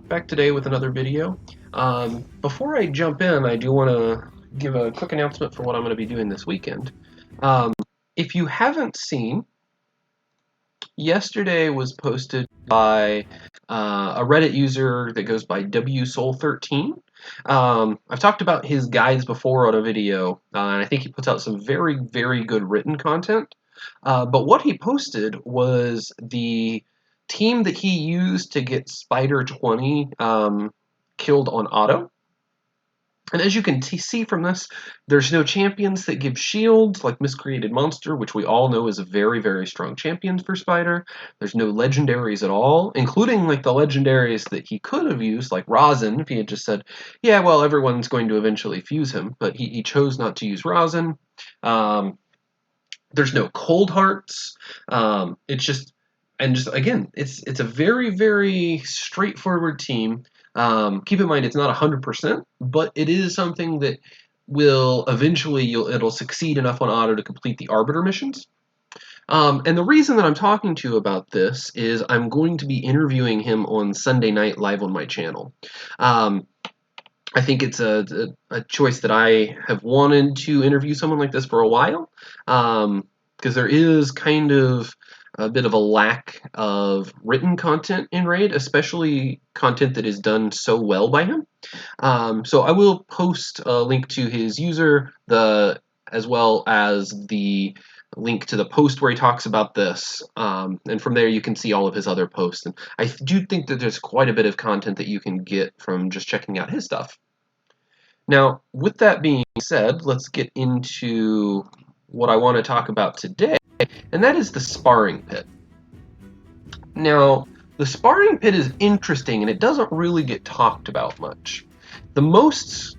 back today with another video. Before I jump in, I do want to give a quick announcement for what I'm going to be doing this weekend. Um, if you haven't seen, yesterday was posted by a Reddit user that goes by WSoul13. I've talked about his guides before on a video, and I think he puts out some very, very good written content. But what he posted was the team that he used to get Spider 20 killed on auto. And as you can see from this, there's no champions that give shields like Miscreated Monster, which we all know is a very, very strong champion for Spider. There's no legendaries at all, including like the legendaries that he could have used, like Rosin, if he had just said, yeah, well, everyone's going to eventually fuse him, but he chose not to use Rosin. There's no cold hearts. It's just, and just again, it's a very, very straightforward team. Keep in mind it's not 100%, but it is something that will eventually it'll succeed enough on auto to complete the Arbiter missions. And the reason that I'm talking to you about this is I'm going to be interviewing him on Sunday night live on my channel. I think it's a choice that I have wanted to interview someone like this for a while, because there is kind of a bit of a lack of written content in Raid, especially content that is done so well by him. So I will post a link to his user, as well as the link to the post where he talks about this, and from there you can see all of his other posts. And I do think that there's quite a bit of content that you can get from just checking out his stuff. Now, with that being said, let's get into what I want to talk about today, and that is the Sparring Pit. Now, the Sparring Pit is interesting, and it doesn't really get talked about much. The most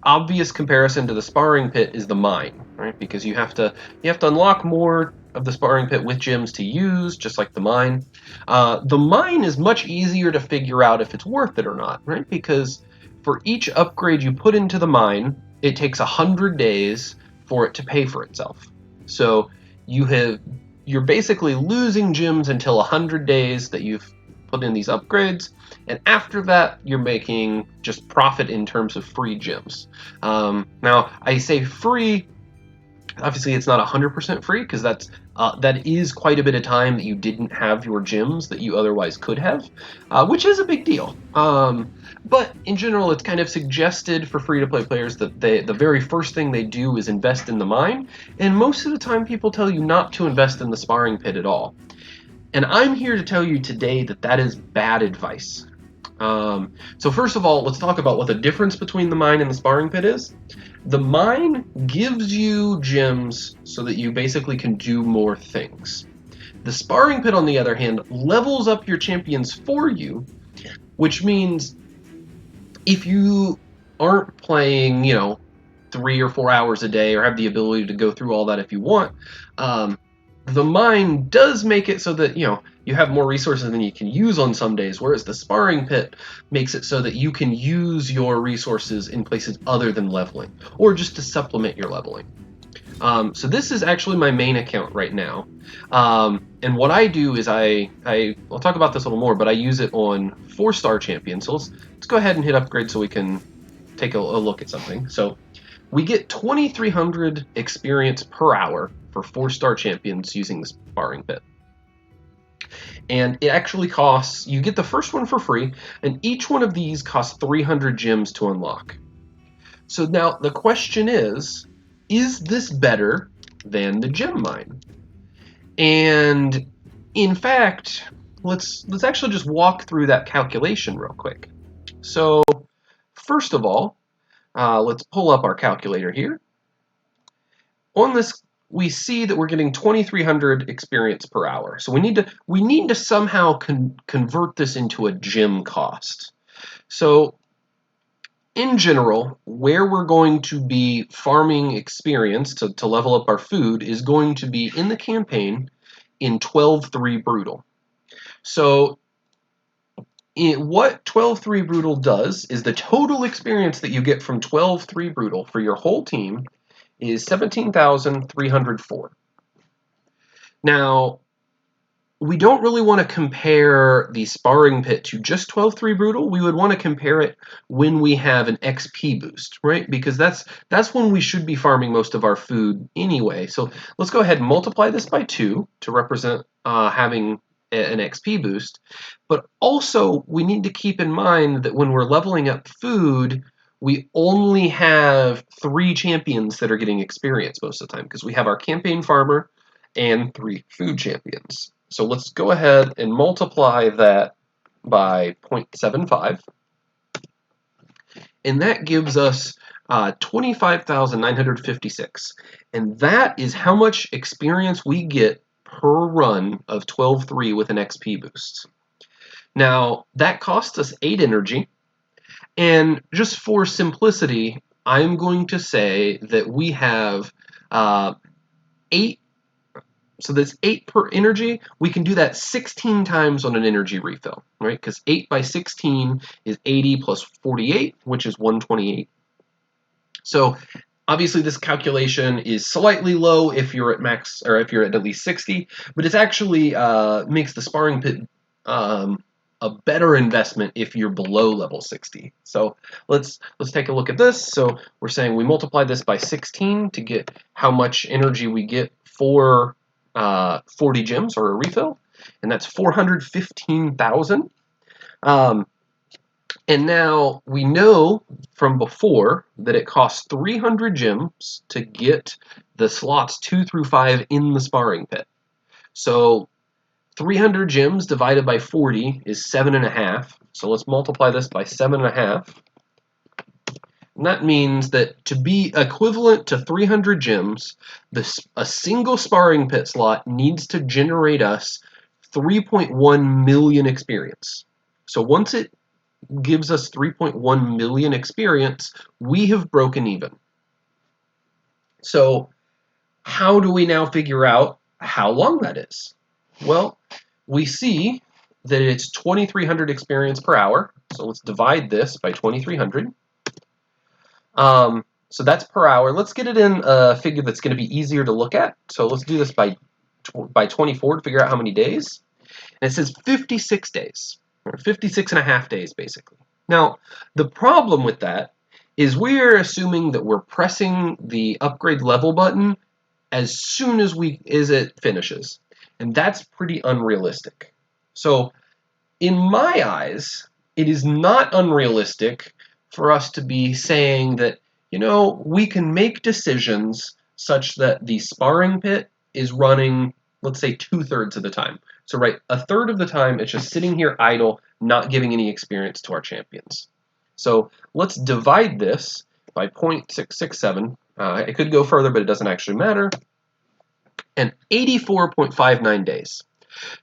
obvious comparison to the Sparring Pit is the mine, right? Because you have to unlock more of the Sparring Pit with gems to use, just like the mine. The mine is much easier to figure out if it's worth it or not, right? Because for each upgrade you put into the mine, it takes 100 days for it to pay for itself. So you're basically losing gems until 100 days that you've put in these upgrades, and after that you're making just profit in terms of free gems. Now I say free, obviously it's not 100% free, because that is quite a bit of time that you didn't have your gems that you otherwise could have, which is a big deal. But in general, it's kind of suggested for free-to-play players that the very first thing they do is invest in the mine, and most of the time people tell you not to invest in the Sparring Pit at all. And I'm here to tell you today that that is bad advice. So first of all, let's talk about what the difference between the mine and the Sparring Pit is. The mine gives you gems so that you basically can do more things. The Sparring Pit, on the other hand, levels up your champions for you, which means if you aren't playing, 3 or 4 hours a day, or have the ability to go through all that if you want, the mine does make it so that, you have more resources than you can use on some days, whereas the Sparring Pit makes it so that you can use your resources in places other than leveling, or just to supplement your leveling. So this is actually my main account right now. And what I do is I'll talk about this a little more, but I use it on 4-star champions. So let's go ahead and hit upgrade so we can take a look at something. So we get 2,300 experience per hour for 4-star champions using the Sparring Pit. And it actually costs, you get the first one for free, and each one of these costs 300 gems to unlock. So now the question is this better than the gem mine? And in fact, let's actually just walk through that calculation real quick. So first of all, let's pull up our calculator here. On this, we see that we're getting 2,300 experience per hour. So we need to somehow convert this into a gem cost. So in general, where we're going to be farming experience to level up our food is going to be in the campaign in 12-3 Brutal. So what 12-3 Brutal does is the total experience that you get from 12-3 Brutal for your whole team is 17,304. Now, we don't really want to compare the Sparring Pit to just 12-3 Brutal. We would want to compare it when we have an XP boost, right? Because that's when we should be farming most of our food anyway. So let's go ahead and multiply this by 2 to represent having an XP boost. But also, we need to keep in mind that when we're leveling up food, we only have 3 champions that are getting experience most of the time, because we have our campaign farmer and 3 food champions. So let's go ahead and multiply that by 0.75. And that gives us 25,956. And that is how much experience we get per run of 12-3 with an XP boost. Now, that costs us 8 energy. And just for simplicity, I'm going to say that we have 8. So that's 8 per energy. We can do that 16 times on an energy refill, right? Because 8 by 16 is 80 plus 48, which is 128. So obviously this calculation is slightly low if you're at max, or if you're at least 60, but it actually makes the Sparring Pit a better investment if you're below level 60. So let's take a look at this. So we're saying we multiply this by 16 to get how much energy we get for 40 gems or a refill, and that's 415,000. And now we know from before that it costs 300 gems to get the slots 2 through 5 in the Sparring Pit. So 300 gems divided by 40 is 7.5. So let's multiply this by 7.5. And that means that to be equivalent to 300 gems, a single Sparring Pit slot needs to generate us 3.1 million experience. So once it gives us 3.1 million experience, we have broken even. So how do we now figure out how long that is? Well, we see that it's 2,300 experience per hour. So let's divide this by 2,300. So that's per hour. Let's get it in a figure that's going to be easier to look at. So let's do this by 24 to figure out how many days. And it says 56 days, or 56 and a half days, basically. Now, the problem with that is we're assuming that we're pressing the upgrade level button as soon as it finishes. And that's pretty unrealistic. So, in my eyes, it is not unrealistic for us to be saying that, we can make decisions such that the Sparring Pit is running, let's say, 2/3 of the time. So, right, 1/3 of the time it's just sitting here idle, not giving any experience to our champions. So let's divide this by 0.667. It could go further, but it doesn't actually matter. And 84.59 days.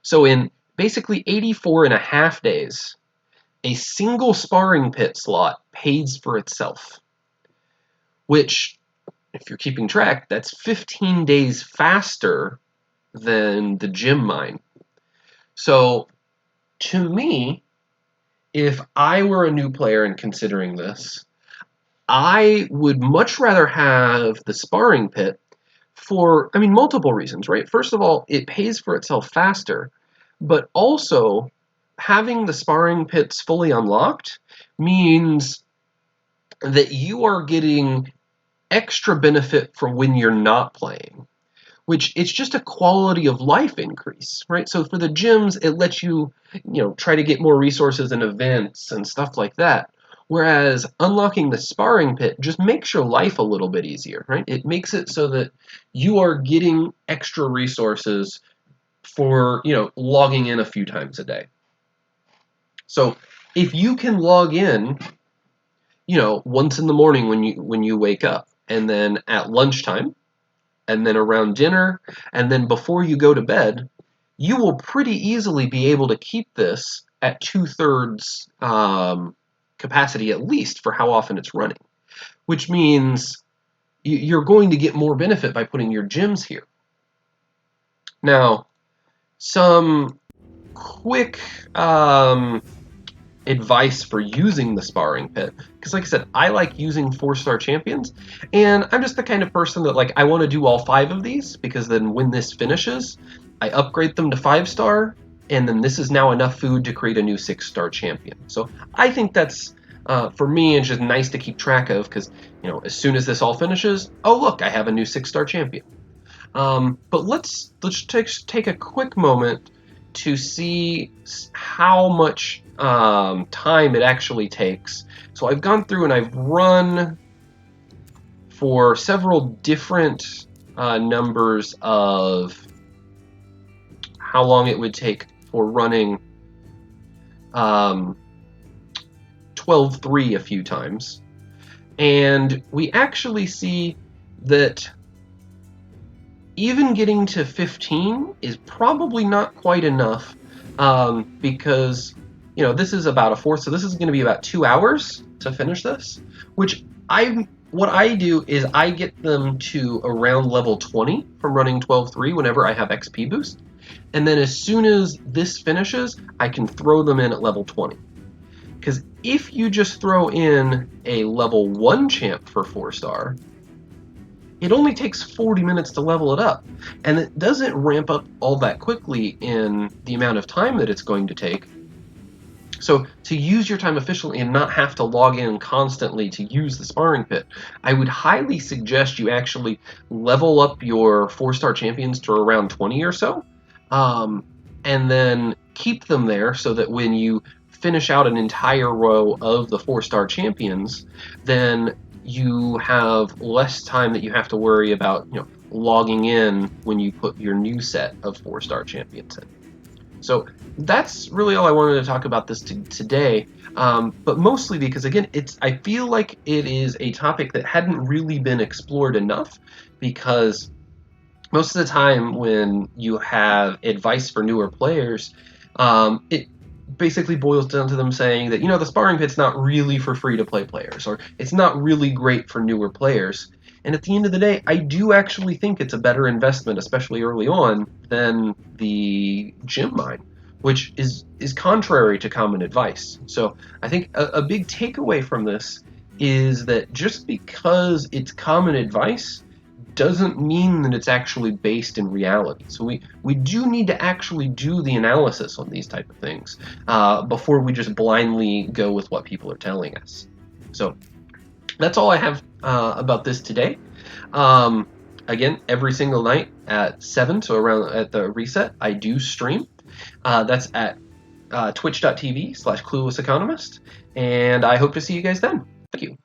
So in basically 84 and a half days, a single Sparring Pit slot pays for itself. Which, if you're keeping track, that's 15 days faster than the gem mine. So, to me, if I were a new player and considering this, I would much rather have the Sparring Pit for, multiple reasons, right? First of all, it pays for itself faster, but also having the Sparring Pits fully unlocked means that you are getting extra benefit for when you're not playing, which it's just a quality of life increase, right? So for the gyms, it lets you, try to get more resources and events and stuff like that. Whereas unlocking the Sparring Pit just makes your life a little bit easier, right? It makes it so that you are getting extra resources for, logging in a few times a day. So if you can log in, once in the morning when you wake up, and then at lunchtime, and then around dinner, and then before you go to bed, you will pretty easily be able to keep this at 2/3 capacity at least for how often it's running, which means you're going to get more benefit by putting your gems here. Now, some quick advice for using the Sparring Pit, because like I said, I like using 4-star champions, and I'm just the kind of person that I want to do all 5 of these, because then when this finishes, I upgrade them to 5-star, and then this is now enough food to create a new 6-star champion. So I think that's, for me, it's just nice to keep track of, because as soon as this all finishes, oh look, I have a new 6-star champion. But let's take a quick moment to see how much time it actually takes. So I've gone through and I've run for several different numbers of how long it would take for running 12-3 a few times. And we actually see that even getting to 15 is probably not quite enough, because this is about a fourth, so this is going to be about 2 hours to finish this, which what I do is I get them to around level 20 from running 12-3 whenever I have XP boost, and then as soon as this finishes, I can throw them in at level 20. Because if you just throw in a level 1 champ for 4-star, it only takes 40 minutes to level it up, and it doesn't ramp up all that quickly in the amount of time that it's going to take. So to use your time efficiently and not have to log in constantly to use the Sparring Pit, I would highly suggest you actually level up your 4-star champions to around 20 or so, and then keep them there so that when you finish out an entire row of the 4-star champions, then you have less time that you have to worry about logging in when you put your new set of 4-star champions in. So that's really all I wanted to talk about this today, but mostly because, again, I feel like it is a topic that hadn't really been explored enough, because most of the time when you have advice for newer players, it basically boils down to them saying that the Sparring Pit's not really for free-to-play players, or it's not really great for newer players. And at the end of the day, I do actually think it's a better investment, especially early on, than the gym mine, which is contrary to common advice. So I think a big takeaway from this is that just because it's common advice doesn't mean that it's actually based in reality. So we do need to actually do the analysis on these type of things before we just blindly go with what people are telling us. So that's all I have about this today. Again, every single night at 7, so around at the reset, I do stream. That's at twitch.tv/cluelesseconomist, and I hope to see you guys then. Thank you.